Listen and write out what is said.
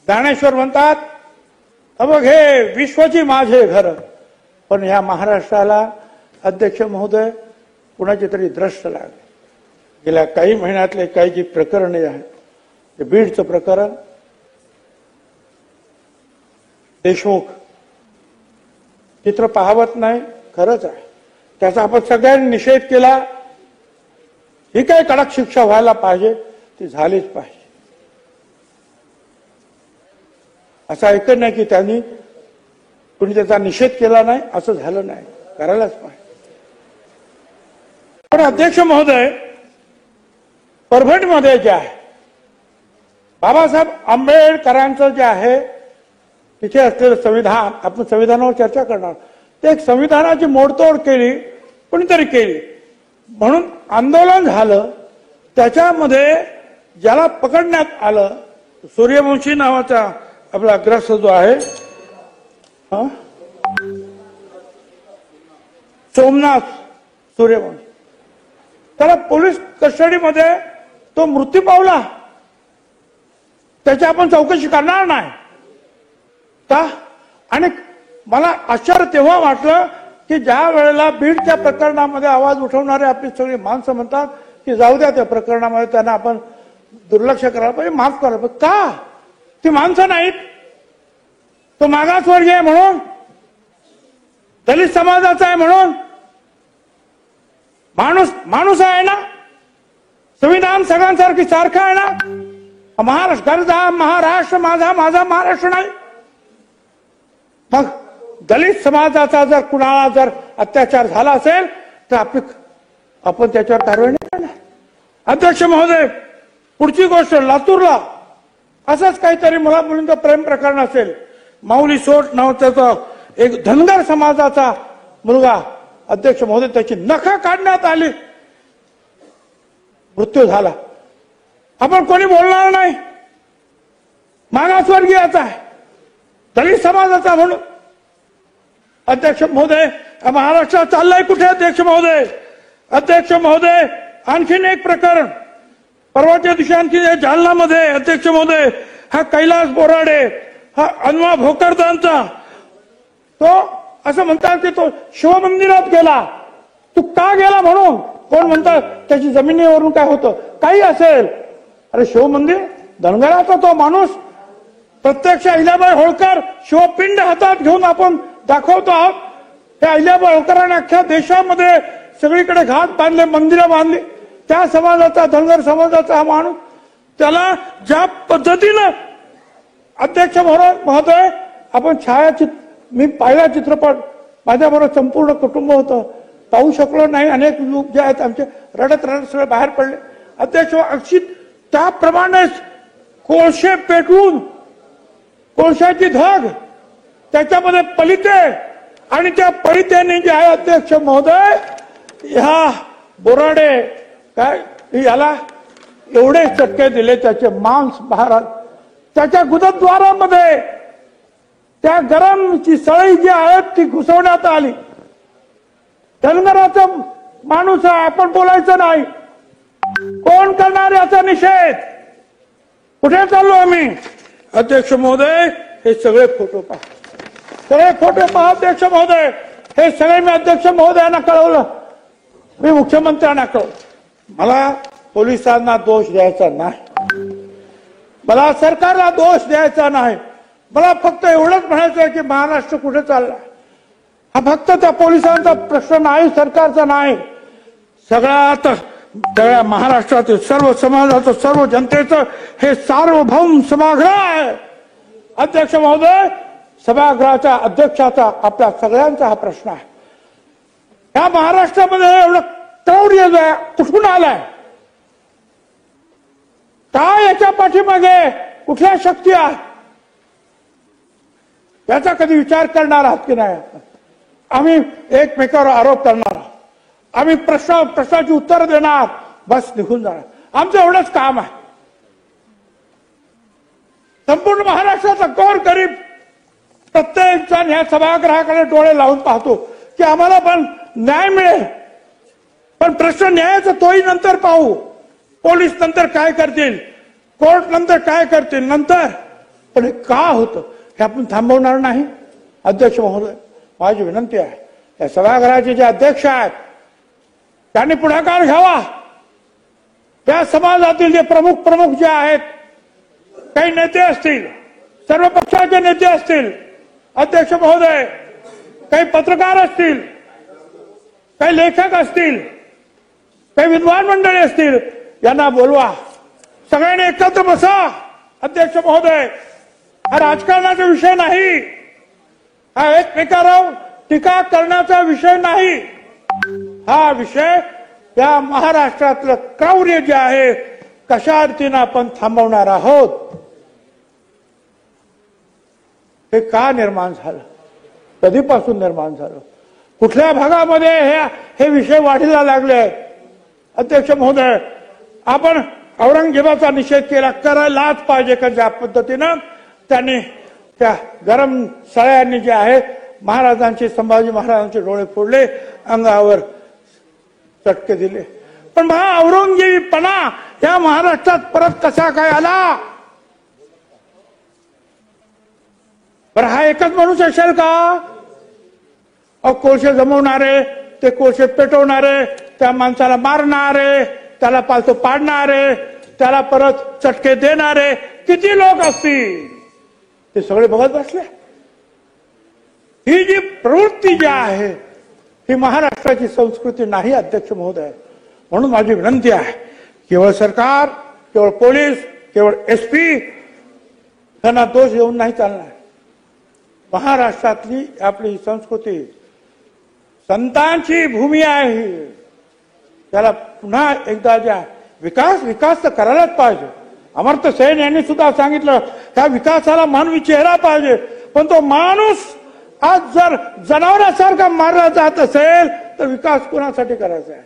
ज्ञानेश्वर म्हणतात बघ हे विश्वची माझे घर, पण ह्या महाराष्ट्राला अध्यक्ष महोदय कुणाची तरी द्रष्ट लागले. गेल्या काही महिन्यातले काही जी प्रकरणे आहेत, बीडचं प्रकरण, देशमुख चित्र पाहावत नाही, खरंच आहे, त्याचा आपण सगळ्यांनी निषेध केला. ही काय कडक शिक्षा व्हायला पाहिजे, ती झालीच पाहिजे. असं ऐकत नाही की त्यांनी कुणी त्याचा निषेध केला नाही, असं झालं नाही, करायलाच पाहिजे. पण अध्यक्ष महोदय, परभणीमध्ये जे आहे बाबासाहेब आंबेडकरांचं जे आहे तिथे असलेलं संविधान, आपण संविधानावर चर्चा करणार, ते एक संविधानाची मोडतोड केली, कोणीतरी केली म्हणून आंदोलन झालं. त्याच्यामध्ये ज्याला पकडण्यात आलं, सूर्यवंशी नावाचा आपला ग्रस्त जो आहे सोमनाथ सूर्यवंशी, त्याला पोलीस कस्टडीमध्ये तो मृत्यू पावला. त्याची आपण चौकशी करणार नाही का? आणि मला आश्चर्य तेव्हा वाटलं की ज्या वेळेला बीडच्या प्रकरणामध्ये आवाज उठवणारे आपली सगळी माणसं म्हणतात की जाऊ द्या त्या प्रकरणामध्ये, त्यांना आपण दुर्लक्ष करायला पाहिजे, माफ करायला पाहिजे. का? ती माणसं नाहीत, तो मागासवर्गीय आहे म्हणून, दलित समाजाचा आहे म्हणून, माणूस आहे ना, संविधान सगळ्यांसारखी सारखं आहे ना. महाराष्ट्र माझा, माझा महाराष्ट्र नाही. मग दलित समाजाचा जर कुणाला जर अत्याचार झाला असेल तर आपण त्याच्यावर कारवाई नाही करणार. अध्यक्ष महोदय, पुढची गोष्ट, लातूरला असंच काहीतरी मुला मुलींचं प्रेम प्रकरण असेल. माऊली सोट नावाचा एक धनगर समाजाचा मुलगा, अध्यक्ष महोदय, त्याची नखं काढण्यात आली, मृत्यू झाला. आपण कोणी बोलणार नाही. मागासवर्गीयाचा आहे, दलित समाजाचा म्हणून. अध्यक्ष महोदय, महाराष्ट्रात चाललाय कुठे? अध्यक्ष महोदय, अध्यक्ष महोदय, आणखीन एक प्रकरण परवाच्या दिवशी आणखी जालनामध्ये, अध्यक्ष महोदय, हा कैलास बोराडे, हा अनवा भोकरदांचा, तो असं म्हणतात की तो शिवमंदिरात गेला. तू का गेला म्हणून कोण म्हणतात त्याची जमिनीवरून काय होतं, काही असेल. अरे शिवमंदिर, धनगराचा तो माणूस, प्रत्यक्ष अहिल्याबाई होळकर शिवपिंड हातात घेऊन आपण दाखवतो आहोत. त्या अहिल्याबाई होळकरांनी अख्ख्या देशामध्ये सगळीकडे घाट बांधले, मंदिरं बांधली. त्या समाजाचा, धनगर समाजाचा हा माणूस, त्याला ज्या पद्धतीनं अध्यक्ष महोदय, आपण छायाचित्र, मी पाहिला चित्रपट, माझ्याबरोबर संपूर्ण कुटुंब होतं, पाहू शकलो नाही. अनेक लोक जे आहेत आमचे रडत रडत सगळे बाहेर पडले. अध्यक्ष अक्षित त्याप्रमाणेच कोळशे पेटवून, कोळशाची धग, त्याच्यामध्ये पलिते, आणि त्या पलितेने जे आहे अध्यक्ष महोदय, ह्या बोराडे काय याला एवढे चटके दिले, त्याचे मांस बाहेर, त्याच्या गुदद्वारामध्ये त्या गरमची सळई जी आहे ती घुसवण्यात आली. धनगराचा माणूस आहे, आपण बोलायचं नाही. कोण करणार याचा निषेध? कुठे चाललो आम्ही? अध्यक्ष महोदय, हे सगळे फोटो पहा, सगळे फोटो पहा. अध्यक्ष महोदय, हे सगळे मी अध्यक्ष महोदयांना कळवलं, मी मुख्यमंत्र्यांना कळवलं. मला पोलिसांना दोष द्यायचा नाही, मला सरकारला दोष द्यायचा नाही. मला फक्त एवढंच म्हणायचं की महाराष्ट्र कुठे चालला, हा फक्त त्या पोलिसांचा प्रश्न नाही, सरकारचा नाही, सगळ्या महाराष्ट्रातील सर्व समाजाचं, सर्व जनतेचं हे सार्वभौम सभागृह आहे. अध्यक्ष महोदय, सभागृहाच्या अध्यक्षाचा आपल्या सगळ्यांचा हा प्रश्न आहे. या महाराष्ट्रामध्ये एवढं क्रौर्य कुठून आलाय? काय याच्या पाठीमागे कुठल्या शक्ती आहेत? याचा कधी विचार करणार आहात की नाही? आम्ही एकमेकावर आरोप करणार आहोत, आम्ही प्रश्नाची उत्तर देणार, बस निघून जाणार. आमचं एवढंच काम आहे. संपूर्ण महाराष्ट्राचा गोर गरीब प्रत्येक जण ह्या सभागृहाकडे डोळे लावून पाहतो की आम्हाला पण न्याय मिळेल. पण प्रश्न न्यायाचा तोही नंतर पाहू. पोलीस नंतर काय करतील, कोर्ट नंतर काय करतील, नंतर पण हे का होतं हे आपण थांबवणार नाही. अध्यक्ष महोदय, माझी विनंती आहे, या सभागृहाचे जे अध्यक्ष आहेत त्यांनी पुढाकार घ्यावा. त्या समाजातील जे प्रमुख जे आहेत, काही नेते असतील, सर्व पक्षाचे नेते असतील, अध्यक्ष महोदय, काही पत्रकार असतील, काही लेखक असतील, काही विद्वान मंडळी असतील, यांना बोलवा, सगळ्यांनी एकत्र बसा. अध्यक्ष महोदय, हा राजकारणाचा विषय नाही, हा एकमेकावर टीका करण्याचा विषय नाही. हा विषय या महाराष्ट्रातलं क्रौर्य जे आहे कशा अर्थीनं आपण थांबवणार आहोत, हे का निर्माण झालं, कधीपासून निर्माण झालं, कुठल्या भागामध्ये हे विषय वाढीला लागले. अध्यक्ष महोदय, आपण औरंगजेबाचा निषेध केला, करायलाच पाहिजे का ज्या पद्धतीनं त्यांनी त्या गरम सळ्यांनी जे आहे महाराजांचे, संभाजी महाराजांचे डोळे फोडले, अंगावर चटके दिले. पण हा औरंगजेबीपणा या महाराष्ट्रात परत कसा काय आला. बरं, हा एकच माणूस असेल का? कोळसे जमवणारे, ते कोळसे पेटवणारे, त्या माणसाला मारणारे, त्याला पालतो पाडणारे, त्याला परत चटके देणारे किती लोक असतील, ते सगळे बघत बसले. ही जी प्रवृत्ती जी आहे ही महाराष्ट्राची संस्कृती नाही. अध्यक्ष महोदय, म्हणून माझी विनंती आहे, केवळ सरकार, केवळ पोलीस, केवळ एसपी यांना दोष देऊन नाही चालणार. महाराष्ट्रातली आपली संस्कृती संतांची भूमी आहे, त्याला पुन्हा एकदा ज्या विकास तर करायलाच पाहिजे. अमर्त्य सेन यांनी सुद्धा सांगितलं, त्या विकासाला मानवी चेहरा पाहिजे. पण तो माणूस आज जर जनावरासारखा मारला जात असेल तर विकास कोणासाठी करायचा आहे.